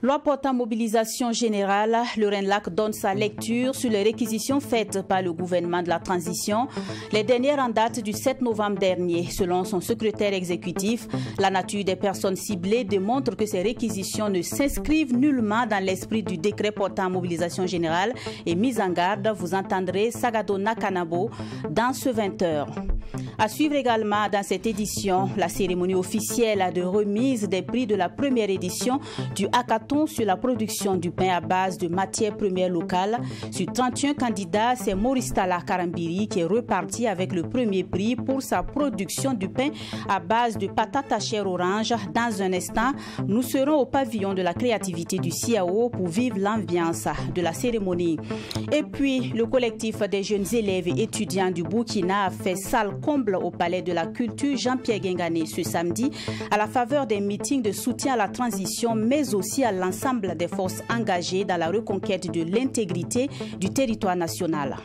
Loi portant mobilisation générale, le RENLAC donne sa lecture sur les réquisitions faites par le gouvernement de la transition. Les dernières en date du 7 novembre dernier. Selon son secrétaire exécutif, la nature des personnes ciblées démontre que ces réquisitions ne s'inscrivent nullement dans l'esprit du décret portant mobilisation générale et mise en garde. Vous entendrez Sagado Nakanabo dans ce 20h. À suivre également dans cette édition, la cérémonie officielle de remise des prix de la première édition du hackathon sur la production du pain à base de matières premières locales. Sur 31 candidats, c'est Maurice Tala Karambiri qui est reparti avec le premier prix pour sa production du pain à base de patates à chair orange. Dans un instant, nous serons au pavillon de la créativité du CIAO pour vivre l'ambiance de la cérémonie. Et puis, le collectif des jeunes élèves et étudiants du Burkina a fait salle comble au Palais de la Culture Jean-Pierre Guingané ce samedi à la faveur des meetings de soutien à la transition, mais aussi à l'ensemble des forces engagées dans la reconquête de l'intégrité du territoire national.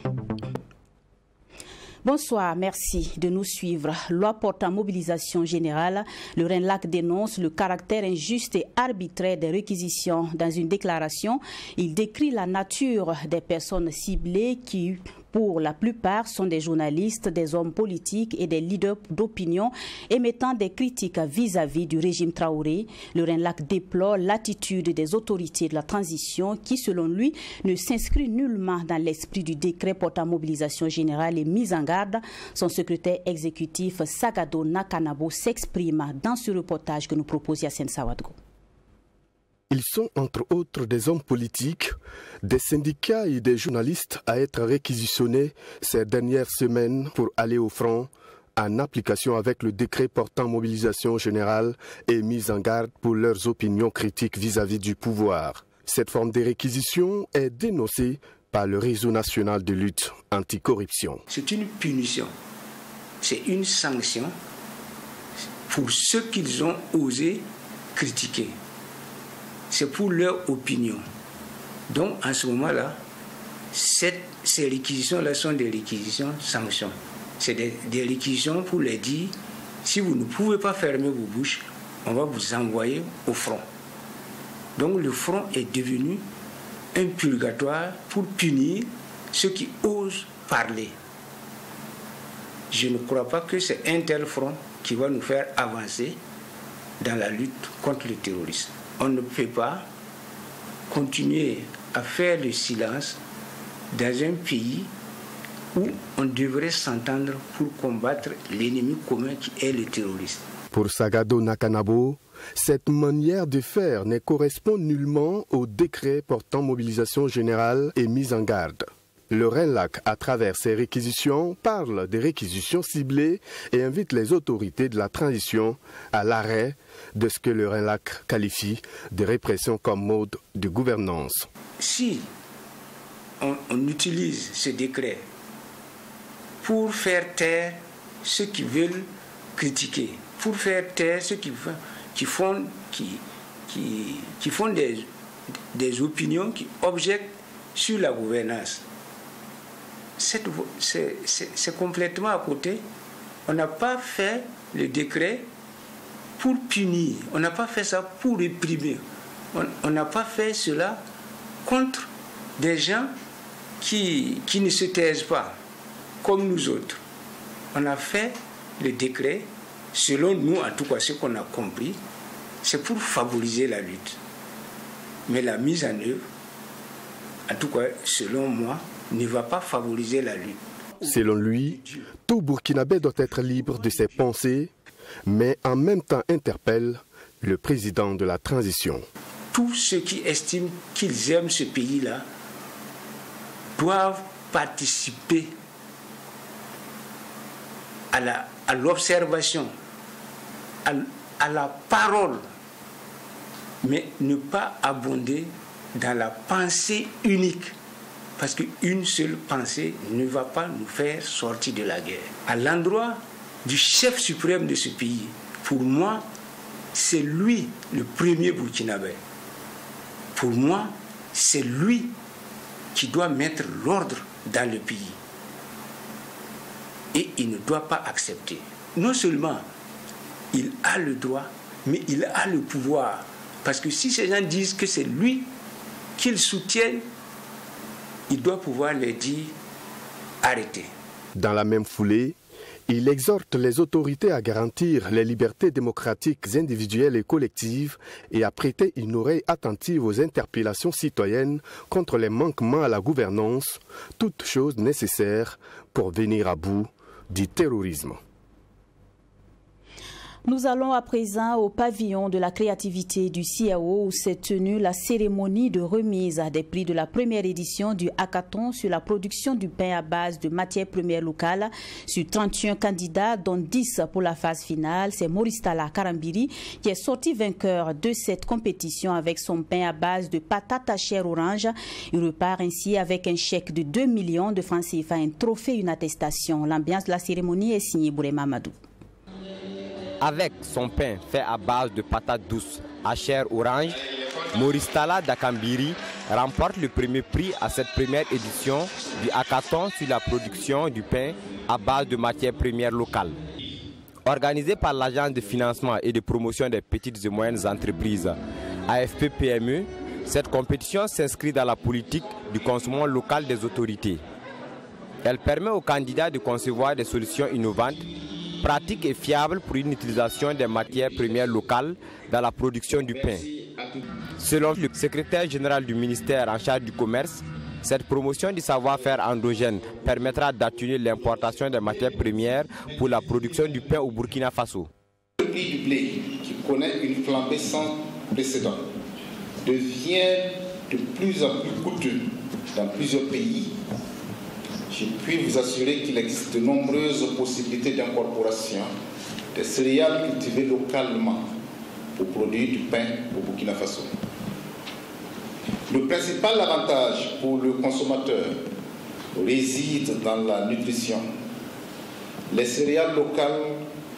Bonsoir, merci de nous suivre. Loi portant mobilisation générale, le RENLAC dénonce le caractère injuste et arbitraire des réquisitions. Dans une déclaration, il décrit la nature des personnes ciblées qui, pour la plupart, sont des journalistes, des hommes politiques et des leaders d'opinion émettant des critiques vis-à-vis du régime Traoré. Le RENLAC déplore l'attitude des autorités de la transition qui, selon lui, ne s'inscrit nullement dans l'esprit du décret portant mobilisation générale et mise en garde. Son secrétaire exécutif Sagado Nakanabo s'exprime dans ce reportage que nous propose Yassine Sawadgo. Ils sont entre autres des hommes politiques, des syndicats et des journalistes à être réquisitionnés ces dernières semaines pour aller au front en application avec le décret portant mobilisation générale et mise en garde pour leurs opinions critiques vis-à-vis du pouvoir. Cette forme de réquisition est dénoncée par le réseau national de lutte anticorruption. C'est une punition, c'est une sanction pour ceux qu'ils ont osé critiquer. C'est pour leur opinion. Donc, en ce moment-là, ces réquisitions-là sont des réquisitions sanctions. C'est des réquisitions pour les dire, si vous ne pouvez pas fermer vos bouches, on va vous envoyer au front. Donc, le front est devenu un purgatoire pour punir ceux qui osent parler. Je ne crois pas que c'est un tel front qui va nous faire avancer dans la lutte contre le terrorisme. On ne peut pas continuer à faire le silence dans un pays où on devrait s'entendre pour combattre l'ennemi commun qui est le terrorisme. Pour Sagado Nakanabo, cette manière de faire ne correspond nullement au décret portant mobilisation générale et mise en garde. Le RENLAC, à travers ses réquisitions, parle des réquisitions ciblées et invite les autorités de la transition à l'arrêt de ce que le RENLAC qualifie de répression comme mode de gouvernance. Si on utilise ce décret pour faire taire ceux qui veulent critiquer, pour faire taire ceux qui font des opinions qui objectent sur la gouvernance, c'est complètement à côté. On n'a pas fait le décret pour punir, on n'a pas fait ça pour réprimer, on n'a pas fait cela contre des gens qui ne se taisent pas, comme nous autres. On a fait le décret, selon nous, en tout cas ce qu'on a compris, c'est pour favoriser la lutte. Mais la mise en œuvre, en tout cas selon moi, ne va pas favoriser la lutte. Selon lui, tout Burkinabé doit être libre de ses pensées, mais en même temps interpelle le président de la transition. Tous ceux qui estiment qu'ils aiment ce pays-là doivent participer à l'observation, à la parole, mais ne pas abonder dans la pensée unique parce qu'une seule pensée ne va pas nous faire sortir de la guerre. À l'endroit du chef suprême de ce pays, pour moi, c'est lui le premier Burkinabé. Pour moi, c'est lui qui doit mettre l'ordre dans le pays. Et il ne doit pas accepter. Non seulement il a le droit, mais il a le pouvoir. Parce que si ces gens disent que c'est lui qu'ils soutiennent, il doit pouvoir les dire arrêtez. Dans la même foulée, il exhorte les autorités à garantir les libertés démocratiques individuelles et collectives et à prêter une oreille attentive aux interpellations citoyennes contre les manquements à la gouvernance, toutes choses nécessaires pour venir à bout du terrorisme. Nous allons à présent au pavillon de la créativité du CIAO où s'est tenue la cérémonie de remise des prix de la première édition du hackathon sur la production du pain à base de matières premières locales. Sur 31 candidats, dont 10 pour la phase finale, c'est Moristala Karambiri qui est sorti vainqueur de cette compétition avec son pain à base de patates à chair orange. Il repart ainsi avec un chèque de 2 millions de francs CFA, un trophée, une attestation. L'ambiance de la cérémonie est signée Bourema Madou. Avec son pain fait à base de patates douces à chair orange, Moristala Dakambiri remporte le premier prix à cette première édition du hackathon sur la production du pain à base de matières premières locales. Organisé par l'Agence de financement et de promotion des petites et moyennes entreprises, AFP-PME, cette compétition s'inscrit dans la politique du consommation local des autorités. Elle permet aux candidats de concevoir des solutions innovantes, pratique et fiable pour une utilisation des matières premières locales dans la production du pain. Selon le secrétaire général du ministère en charge du commerce, cette promotion du savoir-faire endogène permettra d'atténuer l'importation des matières premières pour la production du pain au Burkina Faso. Le prix du blé, qui connaît une flambée sans précédent, devient de plus en plus coûteux dans plusieurs pays. Je puis vous assurer qu'il existe de nombreuses possibilités d'incorporation des céréales cultivées localement pour produire du pain au Burkina Faso. Le principal avantage pour le consommateur réside dans la nutrition. Les céréales locales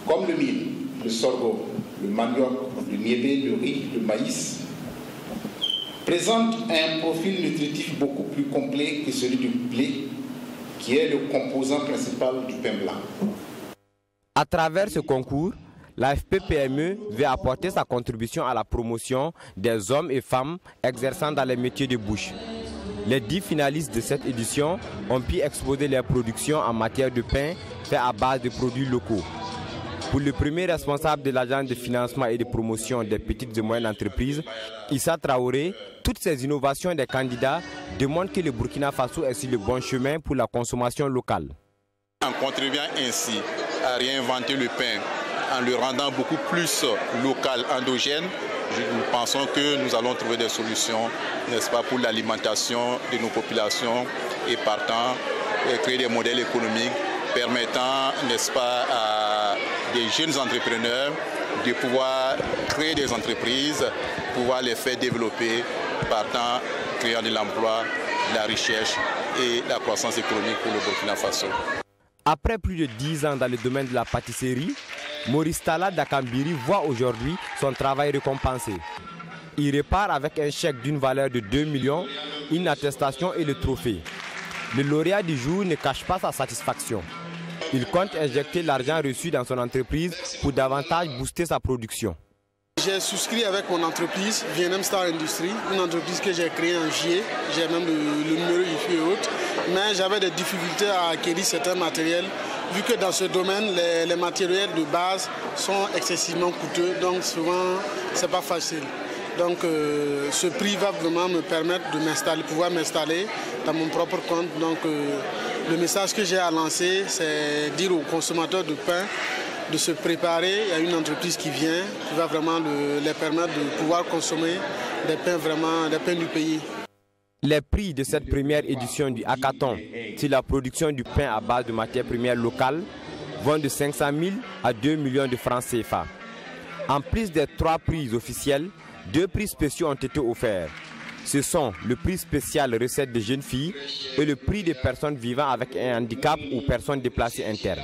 comme le mil, le sorgho, le manioc, le niébé, le riz, le maïs présentent un profil nutritif beaucoup plus complet que celui du blé, qui est le composant principal du pain blanc. À travers ce concours, l'AFP-PME veut apporter sa contribution à la promotion des hommes et femmes exerçant dans les métiers de bouche. Les 10 finalistes de cette édition ont pu exposer leurs productions en matière de pain fait à base de produits locaux. Pour le premier responsable de l'Agence de financement et de promotion des petites et moyennes entreprises, Issa Traoré, toutes ces innovations des candidats démontrent que le Burkina Faso est sur le bon chemin pour la consommation locale. En contribuant ainsi à réinventer le pain, en le rendant beaucoup plus local, endogène, nous pensons que nous allons trouver des solutions, n'est-ce pas, pour l'alimentation de nos populations et partant créer des modèles économiques permettant, n'est-ce pas, à des jeunes entrepreneurs de pouvoir créer des entreprises, pouvoir les faire développer, partant créant de l'emploi, la recherche et la croissance économique pour le Burkina Faso. Après plus de 10 ans dans le domaine de la pâtisserie, Moristala Dakambiri voit aujourd'hui son travail récompensé. Il repart avec un chèque d'une valeur de 2 millions, une attestation et le trophée. Le lauréat du jour ne cache pas sa satisfaction. Il compte injecter l'argent reçu dans son entreprise pour davantage booster sa production. J'ai souscrit avec mon entreprise, VNM Star Industries, une entreprise que j'ai créée en juillet. J'ai même le numéro IFI et autres. Mais j'avais des difficultés à acquérir certains matériels, vu que dans ce domaine, les matériels de base sont excessivement coûteux. Donc souvent, ce n'est pas facile. Donc ce prix va vraiment me permettre de pouvoir m'installer dans mon propre compte. Donc le message que j'ai à lancer, c'est dire aux consommateurs de pain de se préparer. Il y a une entreprise qui vient, qui va vraiment les permettre de pouvoir consommer des pains du pays. Les prix de cette première édition du hackathon sur la production du pain à base de matières premières locales vont de 500 000 à 2 millions de francs CFA. En plus des 3 prix officiels, 2 prix spéciaux ont été offerts. Ce sont le prix spécial recette des jeunes filles et le prix des personnes vivant avec un handicap ou personnes déplacées internes.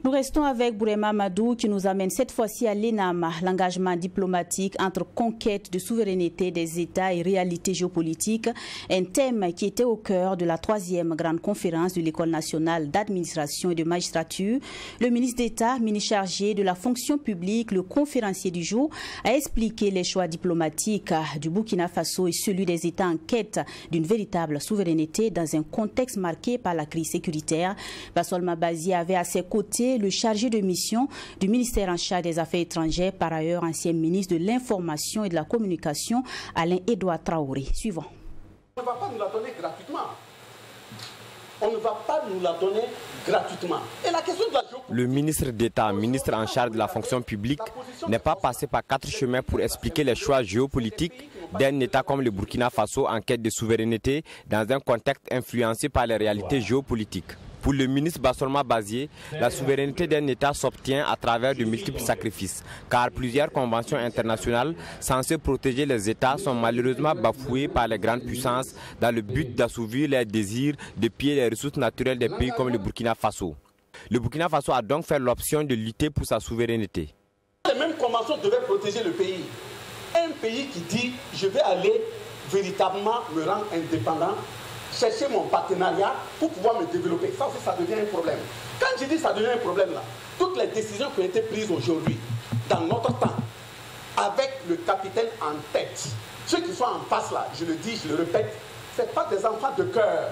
Nous restons avec Bourema Madou qui nous amène cette fois-ci à l'ENAM, l'engagement diplomatique entre conquête de souveraineté des États et réalité géopolitique, un thème qui était au cœur de la 3e grande conférence de l'École nationale d'administration et de magistrature. Le ministre d'État, ministre chargé de la fonction publique, le conférencier du jour, a expliqué les choix diplomatiques du Burkina Faso et celui des États en quête d'une véritable souveraineté dans un contexte marqué par la crise sécuritaire. Bassol Mabazi avait à ses côtés le chargé de mission du ministère en charge des Affaires étrangères, par ailleurs ancien ministre de l'Information et de la Communication, Alain-Edouard Traoré. Suivant. On ne va pas nous la donner gratuitement. On ne va pas nous la donner gratuitement. Et la question de la géopolitique... Le ministre d'État, ministre en charge de la fonction publique, n'est pas passé par 4 chemins pour expliquer les choix géopolitiques d'un État comme le Burkina Faso en quête de souveraineté dans un contexte influencé par les réalités géopolitiques. Pour le ministre Bassol Mabazi, la souveraineté d'un État s'obtient à travers de multiples sacrifices, car plusieurs conventions internationales censées protéger les États sont malheureusement bafouées par les grandes puissances dans le but d'assouvir leurs désirs de piller les ressources naturelles des pays comme le Burkina Faso. Le Burkina Faso a donc fait l'option de lutter pour sa souveraineté. Les mêmes conventions devaient protéger le pays. Un pays qui dit « je vais aller véritablement me rendre indépendant », chercher mon partenariat pour pouvoir me développer. Ça aussi, ça devient un problème. Quand je dis ça devient un problème là, toutes les décisions qui ont été prises aujourd'hui, dans notre temps, avec le capitaine en tête, ceux qui sont en face là, je le dis, je le répète, ce n'est pas des enfants de cœur.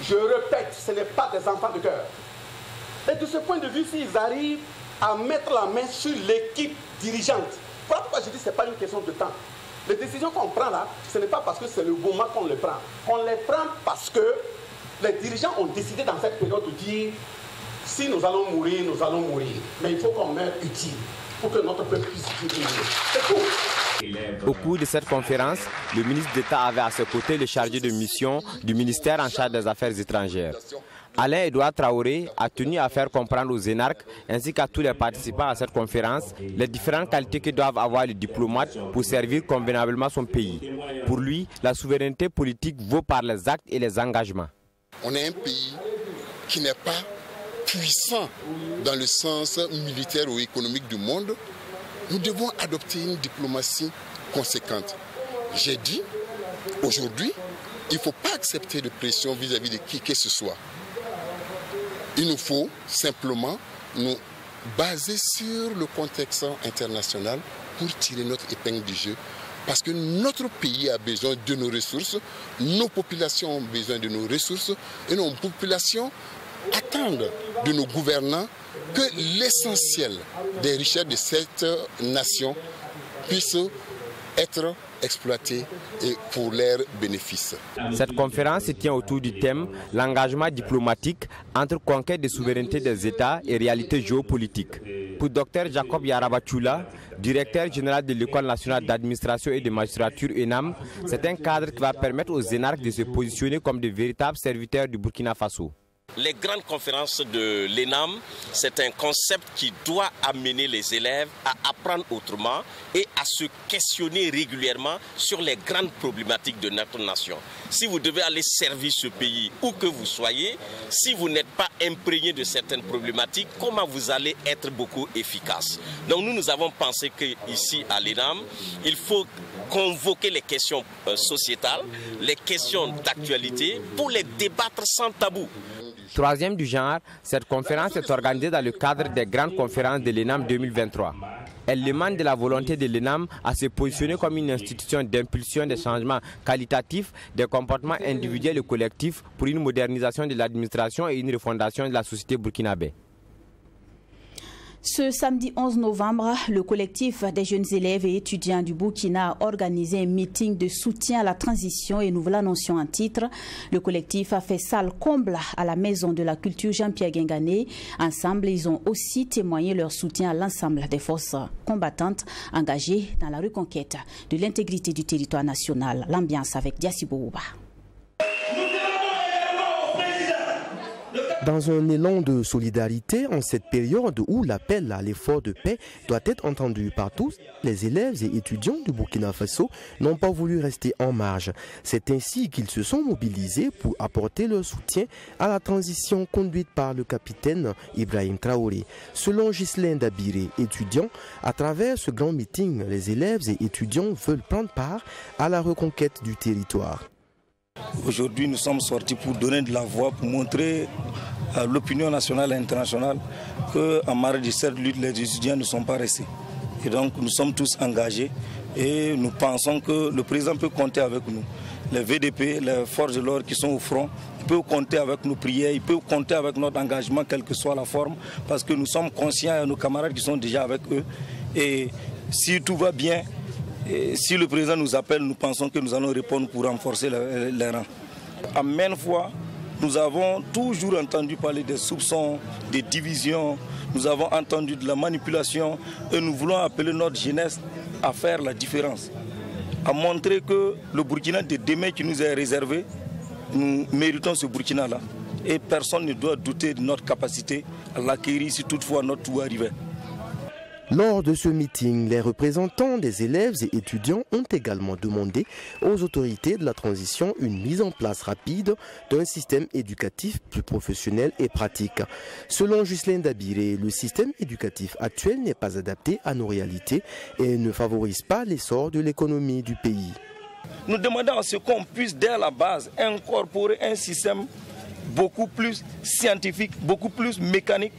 Je répète, ce n'est pas des enfants de cœur. Et de ce point de vue, s'ils arrivent à mettre la main sur l'équipe dirigeante, voilà pourquoi je dis que ce n'est pas une question de temps. Les décisions qu'on prend là, ce n'est pas parce que c'est le moment qu'on les prend. On les prend parce que les dirigeants ont décidé dans cette période de dire si nous allons mourir, nous allons mourir. Mais il faut qu'on meure utile pour que notre peuple puisse vivre. C'est tout. Au cours de cette conférence, le ministre d'État avait à ses côtés le chargé de mission du ministère en charge des Affaires étrangères. Alain-Edouard Traoré a tenu à faire comprendre aux énarques ainsi qu'à tous les participants à cette conférence les différentes qualités que doivent avoir les diplomates pour servir convenablement son pays. Pour lui, la souveraineté politique vaut par les actes et les engagements. On est un pays qui n'est pas puissant dans le sens militaire ou économique du monde. Nous devons adopter une diplomatie conséquente. J'ai dit, aujourd'hui, il ne faut pas accepter de pression vis-à-vis de qui que ce soit. Il nous faut simplement nous baser sur le contexte international pour tirer notre épingle du jeu. Parce que notre pays a besoin de nos ressources, nos populations ont besoin de nos ressources et nos populations attendent de nos gouvernants que l'essentiel des richesses de cette nation puisse être exploité et pour leurs bénéfices. Cette conférence se tient autour du thème « L'engagement diplomatique entre conquête de souveraineté des États et réalité géopolitique ». Pour Dr Jacob Yarabachula, directeur général de l'École nationale d'administration et de magistrature ENAM, c'est un cadre qui va permettre aux énarques de se positionner comme de véritables serviteurs du Burkina Faso. Les grandes conférences de l'ENAM, c'est un concept qui doit amener les élèves à apprendre autrement et à se questionner régulièrement sur les grandes problématiques de notre nation. Si vous devez aller servir ce pays, où que vous soyez, si vous n'êtes pas imprégné de certaines problématiques, comment vous allez être beaucoup efficace? Donc nous avons pensé qu'ici à l'ENAM, il faut convoquer les questions sociétales, les questions d'actualité pour les débattre sans tabou. Troisième du genre, cette conférence est organisée dans le cadre des grandes conférences de l'ENAM 2023. Elle demande de la volonté de l'ENAM à se positionner comme une institution d'impulsion des changements qualitatifs des comportements individuels et collectifs pour une modernisation de l'administration et une refondation de la société burkinabé. Ce samedi 11 novembre, le collectif des jeunes élèves et étudiants du Burkina a organisé un meeting de soutien à la transition et nous vous l'annoncions en titre. Le collectif a fait salle comble à la Maison de la Culture Jean-Pierre Guingané. Ensemble, ils ont aussi témoigné leur soutien à l'ensemble des forces combattantes engagées dans la reconquête de l'intégrité du territoire national. L'ambiance avec Diassibo Ouba. Nous demandons également au président Dans un élan de solidarité, en cette période où l'appel à l'effort de paix doit être entendu par tous, les élèves et étudiants du Burkina Faso n'ont pas voulu rester en marge. C'est ainsi qu'ils se sont mobilisés pour apporter leur soutien à la transition conduite par le capitaine Ibrahim Traoré. Selon Ghislain Dabiré, étudiant, à travers ce grand meeting, les élèves et étudiants veulent prendre part à la reconquête du territoire. Aujourd'hui, nous sommes sortis pour donner de la voix, pour montrer à l'opinion nationale et internationale qu'en marge de cette lutte, les étudiants ne sont pas restés. Et donc, nous sommes tous engagés et nous pensons que le président peut compter avec nous. Les VDP, les forces de l'ordre qui sont au front, ils peuvent compter avec nos prières, ils peuvent compter avec notre engagement, quelle que soit la forme, parce que nous sommes conscients de nos camarades qui sont déjà avec eux. Et si tout va bien, et si le président nous appelle, nous pensons que nous allons répondre pour renforcer les rangs. À maintes fois, nous avons toujours entendu parler des soupçons, des divisions, nous avons entendu de la manipulation et nous voulons appeler notre jeunesse à faire la différence, à montrer que le Burkina de demain qui nous est réservé, nous méritons ce Burkina-là. Et personne ne doit douter de notre capacité à l'acquérir si toutefois notre tour arrivait. Lors de ce meeting, les représentants des élèves et étudiants ont également demandé aux autorités de la transition une mise en place rapide d'un système éducatif plus professionnel et pratique. Selon Ghislain Dabiré, le système éducatif actuel n'est pas adapté à nos réalités et ne favorise pas l'essor de l'économie du pays. Nous demandons à ce qu'on puisse dès la base incorporer un système beaucoup plus scientifique, beaucoup plus mécanique,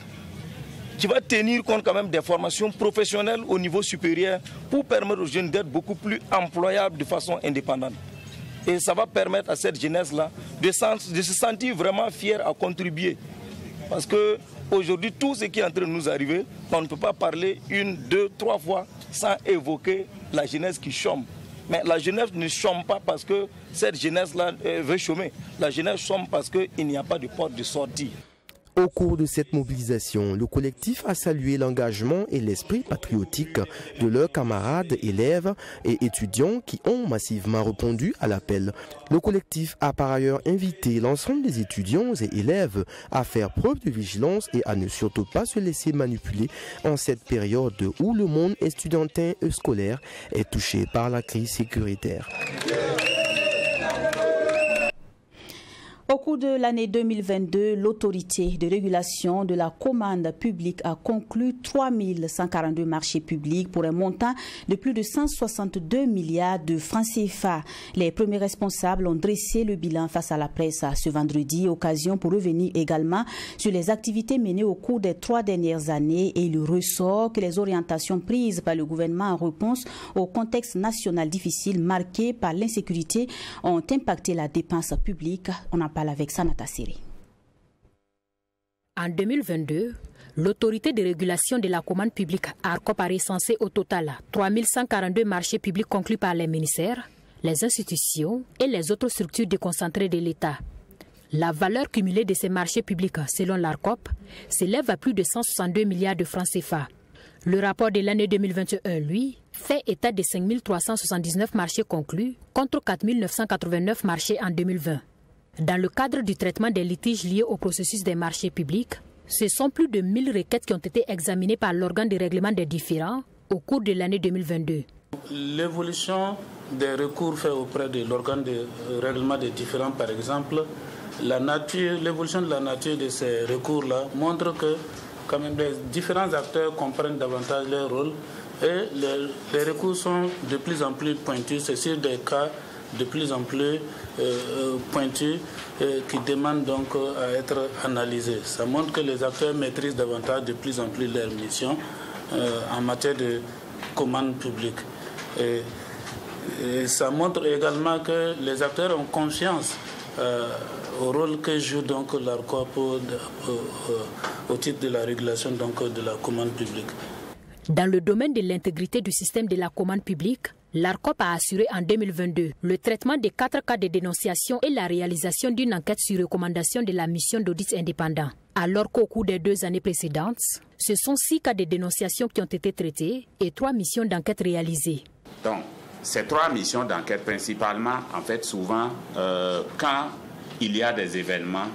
qui va tenir compte quand même des formations professionnelles au niveau supérieur pour permettre aux jeunes d'être beaucoup plus employables de façon indépendante. Et ça va permettre à cette jeunesse-là de se sentir vraiment fière à contribuer. Parce qu'aujourd'hui, tout ce qui est en train de nous arriver, on ne peut pas parler une, deux, trois fois sans évoquer la jeunesse qui chôme. Mais la jeunesse ne chôme pas parce que cette jeunesse-là veut chômer. La jeunesse chôme parce qu'il n'y a pas de porte de sortie. Au cours de cette mobilisation, le collectif a salué l'engagement et l'esprit patriotique de leurs camarades, élèves et étudiants qui ont massivement répondu à l'appel. Le collectif a par ailleurs invité l'ensemble des étudiants et élèves à faire preuve de vigilance et à ne surtout pas se laisser manipuler en cette période où le monde estudiantin et scolaire est touché par la crise sécuritaire. Au cours de l'année 2022, l'autorité de régulation de la commande publique a conclu 3142 marchés publics pour un montant de plus de 162 milliards de francs CFA. Les premiers responsables ont dressé le bilan face à la presse ce vendredi, occasion pour revenir également sur les activités menées au cours des 3 dernières années et il ressort que les orientations prises par le gouvernement en réponse au contexte national difficile marqué par l'insécurité ont impacté la dépense publique. On en parle avec Sanata Siri. En 2022, l'autorité de régulation de la commande publique ARCOP a recensé au total 3142 marchés publics conclus par les ministères, les institutions et les autres structures déconcentrées de l'État. La valeur cumulée de ces marchés publics, selon l'ARCOP, s'élève à plus de 162 milliards de francs CFA. Le rapport de l'année 2021, lui, fait état de 5 379 marchés conclus contre 4 989 marchés en 2020. Dans le cadre du traitement des litiges liés au processus des marchés publics, ce sont plus de 1000 requêtes qui ont été examinées par l'organe de règlement des différends au cours de l'année 2022. L'évolution des recours faits auprès de l'organe de règlement des différends, par exemple, l'évolution de la nature de ces recours-là montre que quand même, les différents acteurs comprennent davantage leur rôle et les recours sont de plus en plus pointus. C'est sur des cas de plus en plus pointus qui demandent donc à être analysés. Ça montre que les acteurs maîtrisent davantage de plus en plus leur mission en matière de commande publique. Et ça montre également que les acteurs ont confiance au rôle que joue donc l'ARCOP au titre de la régulation donc de la commande publique. Dans le domaine de l'intégrité du système de la commande publique, l'ARCOP a assuré en 2022 le traitement des 4 cas de dénonciation et la réalisation d'une enquête sur recommandation de la mission d'audit indépendant. Alors qu'au cours des 2 années précédentes, ce sont 6 cas de dénonciation qui ont été traités et 3 missions d'enquête réalisées. Donc, ces 3 missions d'enquête, principalement, en fait, souvent, quand il y a des événements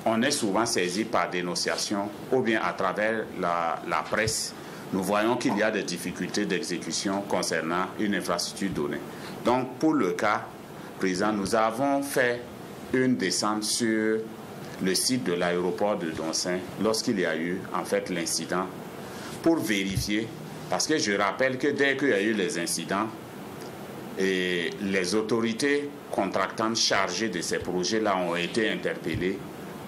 on est souvent saisi par dénonciation ou bien à travers la presse. Nous voyons qu'il y a des difficultés d'exécution concernant une infrastructure donnée. Donc, pour le cas présent, nous avons fait une descente sur le site de l'aéroport de Donsin lorsqu'il y a eu en fait l'incident pour vérifier, parce que je rappelle que dès qu'il y a eu les incidents, et les autorités contractantes chargées de ces projets-là ont été interpellées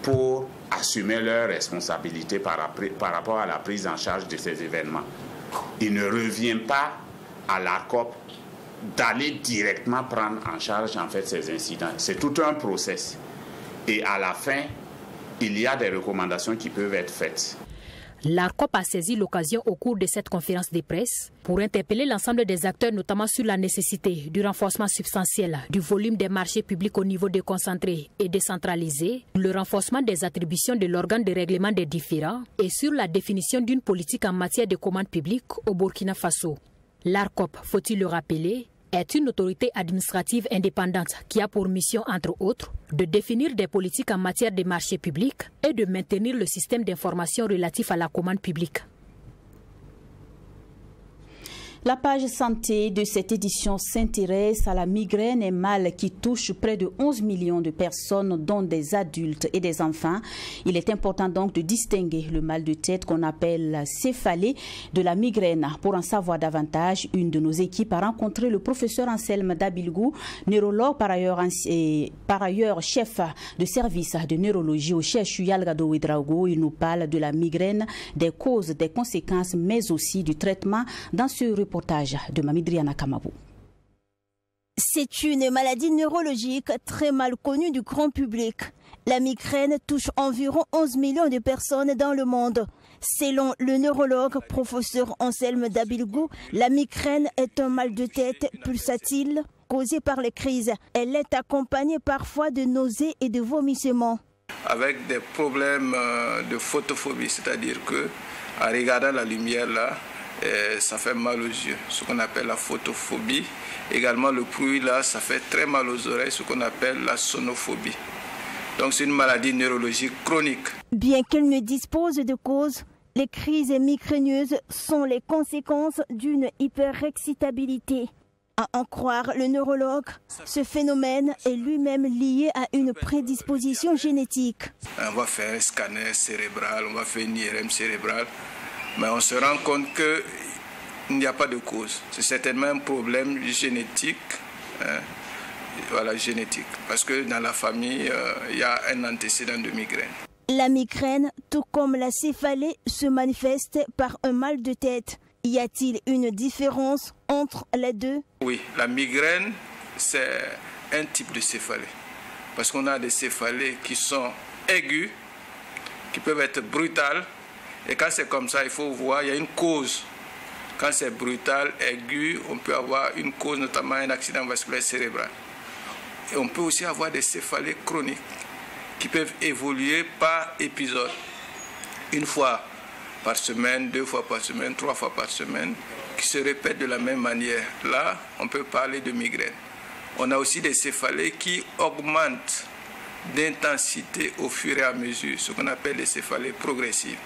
pour assumer leurs responsabilités par rapport à la prise en charge de ces événements. Il ne revient pas à l'ARCOP d'aller directement prendre en charge en fait ces incidents. C'est tout un process. Et à la fin, il y a des recommandations qui peuvent être faites. L'ARCOP a saisi l'occasion au cours de cette conférence de presse pour interpeller l'ensemble des acteurs, notamment sur la nécessité du renforcement substantiel du volume des marchés publics au niveau déconcentré et décentralisé, le renforcement des attributions de l'organe de règlement des différends et sur la définition d'une politique en matière de commandes publiques au Burkina Faso. L'ARCOP, faut-il le rappeler, est une autorité administrative indépendante qui a pour mission, entre autres, de définir des politiques en matière de marchés publics et de maintenir le système d'information relatif à la commande publique. La page santé de cette édition s'intéresse à la migraine et mal qui touche près de 11 millions de personnes, dont des adultes et des enfants. Il est important donc de distinguer le mal de tête qu'on appelle céphalée de la migraine. Pour en savoir davantage, une de nos équipes a rencontré le professeur Anselme Dabilgou, neurologue par ailleurs chef de service de neurologie au CHU Yalgado Ouedraogo. Il nous parle de la migraine, des causes, des conséquences, mais aussi du traitement dans ce reportage de Mamidriana Kamabou. C'est une maladie neurologique très mal connue du grand public. La migraine touche environ 11 millions de personnes dans le monde. Selon le neurologue professeur Anselme Dabilgou, la migraine est un mal de tête pulsatile causé par les crises. Elle est accompagnée parfois de nausées et de vomissements. Avec des problèmes de photophobie, c'est-à-dire que en regardant la lumière là, ça fait mal aux yeux, ce qu'on appelle la photophobie. Également le bruit là, ça fait très mal aux oreilles, ce qu'on appelle la sonophobie. Donc c'est une maladie neurologique chronique. Bien qu'elle ne dispose de cause, les crises migraineuses sont les conséquences d'une hyperexcitabilité. À en croire le neurologue, ce phénomène est lui-même lié à une prédisposition génétique. On va faire un scanner cérébral, on va faire une IRM cérébrale. Mais on se rend compte qu'il n'y a pas de cause. C'est certainement un problème génétique, génétique, parce que dans la famille, il y a un antécédent de migraine. La migraine, tout comme la céphalée, se manifeste par un mal de tête. Y a-t-il une différence entre les deux? Oui, la migraine, c'est un type de céphalée. Parce qu'on a des céphalées qui sont aiguës, qui peuvent être brutales. Et quand c'est comme ça, il faut voir, il y a une cause. Quand c'est brutal, aigu, on peut avoir une cause, notamment un accident vasculaire cérébral. Et on peut aussi avoir des céphalées chroniques qui peuvent évoluer par épisode. Une fois par semaine, 2 fois par semaine, 3 fois par semaine, qui se répètent de la même manière. Là, on peut parler de migraine. On a aussi des céphalées qui augmentent d'intensité au fur et à mesure, ce qu'on appelle les céphalées progressives.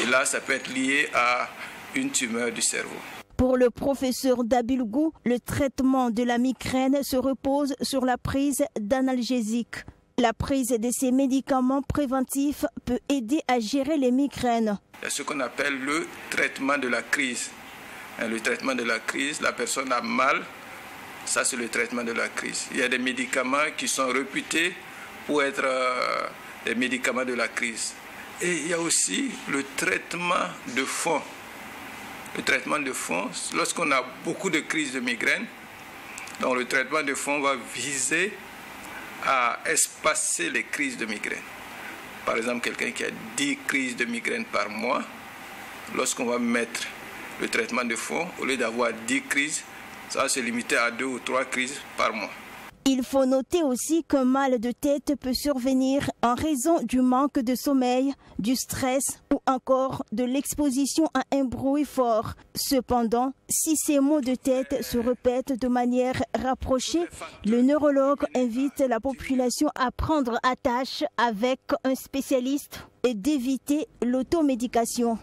Et là, ça peut être lié à une tumeur du cerveau. Pour le professeur Dabilgou, le traitement de la migraine se repose sur la prise d'analgésiques. La prise de ces médicaments préventifs peut aider à gérer les migraines. Il y a ce qu'on appelle le traitement de la crise. Le traitement de la crise, la personne a mal, ça c'est le traitement de la crise. Il y a des médicaments qui sont réputés pour être des médicaments de la crise. Et il y a aussi le traitement de fond. Le traitement de fond, lorsqu'on a beaucoup de crises de migraine, donc le traitement de fond va viser à espacer les crises de migraine. Par exemple, quelqu'un qui a 10 crises de migraine par mois, lorsqu'on va mettre le traitement de fond, au lieu d'avoir 10 crises, ça va se limiter à 2 ou 3 crises par mois. Il faut noter aussi qu'un mal de tête peut survenir en raison du manque de sommeil, du stress ou encore de l'exposition à un bruit fort. Cependant, si ces maux de tête se répètent de manière rapprochée, le neurologue invite la population à prendre attache avec un spécialiste et d'éviter l'automédication.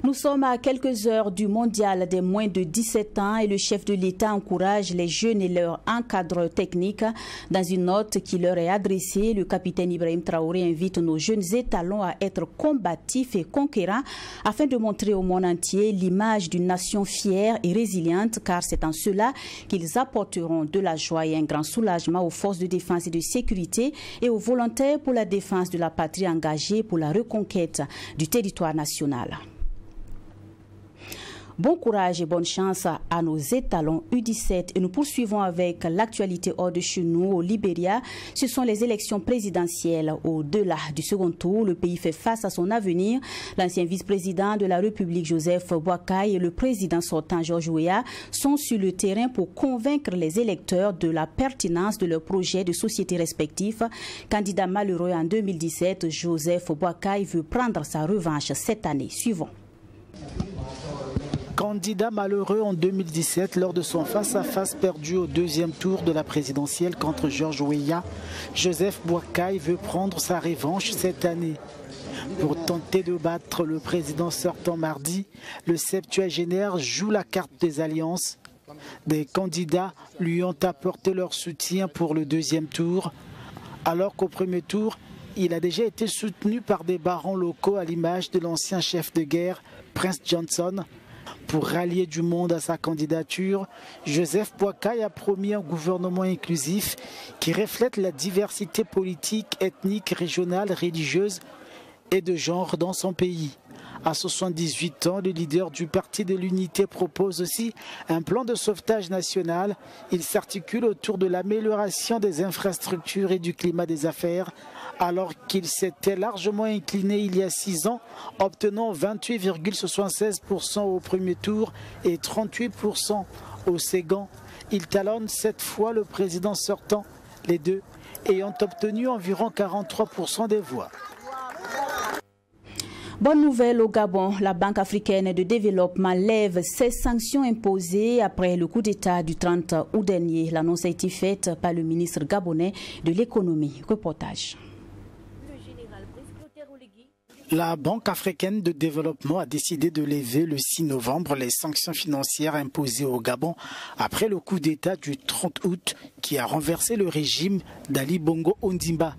Nous sommes à quelques heures du mondial des moins de 17 ans et le chef de l'État encourage les jeunes et leurs encadreurs techniques. Dans une note qui leur est adressée, le capitaine Ibrahim Traoré invite nos jeunes étalons à être combatifs et conquérants afin de montrer au monde entier l'image d'une nation fière et résiliente, car c'est en cela qu'ils apporteront de la joie et un grand soulagement aux forces de défense et de sécurité et aux volontaires pour la défense de la patrie engagée pour la reconquête du territoire national. Bon courage et bonne chance à nos étalons U17 et nous poursuivons avec l'actualité hors de chez nous au Libéria. Ce sont les élections présidentielles. Au-delà du second tour, le pays fait face à son avenir. L'ancien vice-président de la République Joseph Boakai et le président sortant Georges Weah sont sur le terrain pour convaincre les électeurs de la pertinence de leurs projets de société respectifs. Candidat malheureux en 2017, Joseph Boakai veut prendre sa revanche cette année. Suivons. Candidat malheureux en 2017 lors de son face-à-face perdu au deuxième tour de la présidentielle contre Georges Weah, Joseph Boakai veut prendre sa revanche cette année. Pour tenter de battre le président sortant mardi, le septuagénaire joue la carte des alliances. Des candidats lui ont apporté leur soutien pour le deuxième tour, alors qu'au premier tour, il a déjà été soutenu par des barons locaux à l'image de l'ancien chef de guerre, Prince Johnson. Pour rallier du monde à sa candidature, Joseph Boakai a promis un gouvernement inclusif qui reflète la diversité politique, ethnique, régionale, religieuse et de genre dans son pays. À 78 ans, le leader du Parti de l'Unité propose aussi un plan de sauvetage national. Il s'articule autour de l'amélioration des infrastructures et du climat des affaires, alors qu'il s'était largement incliné il y a 6 ans, obtenant 28,76% au premier tour et 38% au second. Il talonne cette fois le président sortant, les deux ayant obtenu environ 43% des voix. Bonne nouvelle au Gabon, la Banque africaine de développement lève ses sanctions imposées après le coup d'État du 30 août dernier. L'annonce a été faite par le ministre gabonais de l'économie. Reportage. La Banque africaine de développement a décidé de lever le 6 novembre les sanctions financières imposées au Gabon après le coup d'État du 30 août qui a renversé le régime d'Ali Bongo Ondimba.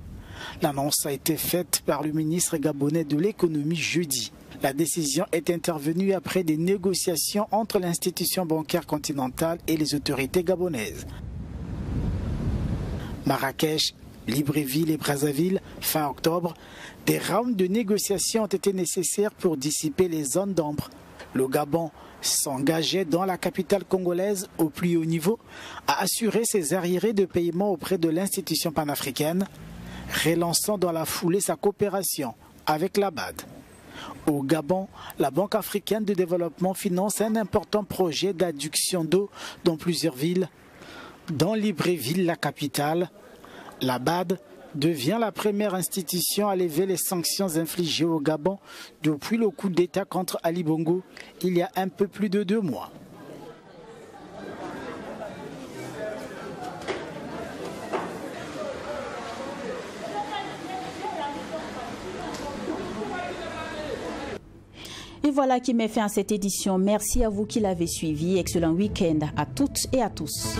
L'annonce a été faite par le ministre gabonais de l'économie jeudi. La décision est intervenue après des négociations entre l'institution bancaire continentale et les autorités gabonaises. Marrakech, Libreville et Brazzaville, fin octobre, des rounds de négociations ont été nécessaires pour dissiper les zones d'ombre. Le Gabon s'engageait dans la capitale congolaise au plus haut niveau à assurer ses arriérés de paiement auprès de l'institution panafricaine, relançant dans la foulée sa coopération avec la BAD. Au Gabon, la Banque africaine de développement finance un important projet d'adduction d'eau dans plusieurs villes. Dans Libreville, la capitale, la BAD devient la première institution à lever les sanctions infligées au Gabon depuis le coup d'État contre Ali Bongo il y a un peu plus de 2 mois. Et voilà qui met fin à cette édition. Merci à vous qui l'avez suivi. Excellent week-end à toutes et à tous.